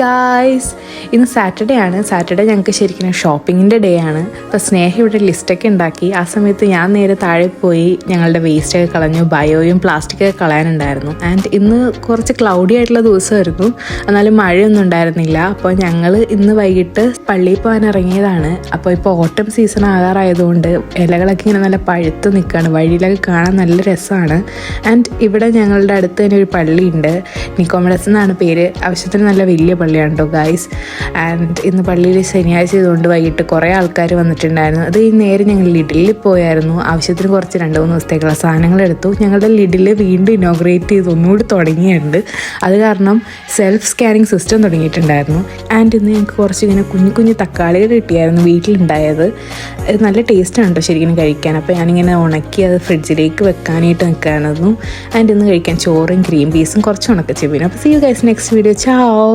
Guys, ഇന്ന് Saturday ആണ്. Saturday ഞങ്ങൾക്ക് ശരിക്കും ഷോപ്പിങ്ങിൻ്റെ ഡേ ആണ്. അപ്പോൾ സ്നേഹ ഇവിടെ ലിസ്റ്റൊക്കെ ഉണ്ടാക്കി. ആ സമയത്ത് ഞാൻ നേരെ താഴെ പോയി ഞങ്ങളുടെ വേസ്റ്റൊക്കെ കളഞ്ഞു. ബയോയും പ്ലാസ്റ്റിക്കൊക്കെ കളയാനുണ്ടായിരുന്നു. ആൻഡ് ഇന്ന് കുറച്ച് ക്ലൗഡി ആയിട്ടുള്ള ദിവസമായിരുന്നു, എന്നാലും മഴയൊന്നും ഉണ്ടായിരുന്നില്ല. അപ്പോൾ ഞങ്ങൾ ഇന്ന് വൈകിട്ട് പള്ളിയിൽ പോകാൻ ഇറങ്ങിയതാണ്. അപ്പോൾ ഇപ്പോൾ ഓട്ടം സീസൺ ആകാറായതുകൊണ്ട് ഇലകളൊക്കെ ഇങ്ങനെ നല്ല പഴുത്ത് നിൽക്കുകയാണ്. വഴിയിലൊക്കെ കാണാൻ നല്ല രസമാണ്. ആൻഡ് ഇവിടെ ഞങ്ങളുടെ അടുത്ത് തന്നെ ഒരു പള്ളിയുണ്ട്. നിക്കോമഡസ് എന്നാണ് പേര്. ആവശ്യത്തിന് നല്ല വലിയ പള്ളിയാണ് കേട്ടോ ഗായ്സ്. ആൻഡ് ഇന്ന് പള്ളിയിൽ ശനിയാഴ്ച ചെയ്തുകൊണ്ട് വൈകിട്ട് കുറേ ആൾക്കാർ വന്നിട്ടുണ്ടായിരുന്നു. അത് ഈ നേരെ ഞങ്ങൾ ലിഡിലിൽ പോയായിരുന്നു. ആവശ്യത്തിന് കുറച്ച് 2-3 ദിവസത്തേക്കുള്ള സാധനങ്ങൾ എടുത്തു. ഞങ്ങളുടെ ലിഡിൽ വീണ്ടും ഇനോഗ്രേറ്റ് ചെയ്ത് ഒന്നുകൂടി തുടങ്ങിയിട്ടുണ്ട്. അത് കാരണം സെൽഫ് സ്കാനിങ് സിസ്റ്റം തുടങ്ങിയിട്ടുണ്ടായിരുന്നു. ആൻഡ് ഇന്ന് ഞങ്ങൾക്ക് കുറച്ച് ഇങ്ങനെ കുഞ്ഞു കുഞ്ഞു തക്കാളികൾ കിട്ടിയായിരുന്നു വീട്ടിലുണ്ടായത്. നല്ല ടേസ്റ്റാണ് കേട്ടോ ശരിക്കും കഴിക്കാൻ. അപ്പോൾ ഞാനിങ്ങനെ ഉണക്കി അത് ഫ്രിഡ്ജിലേക്ക് വെക്കാനായിട്ട് നിൽക്കുകയായിരുന്നു. ആൻഡ് ഇന്ന് കഴിക്കാൻ ചോറും ഗ്രീൻ പീസും കുറച്ച് ഉണക്കച്ചെപ്പിനും. അപ്പോൾ see you guys next video. ചാओ.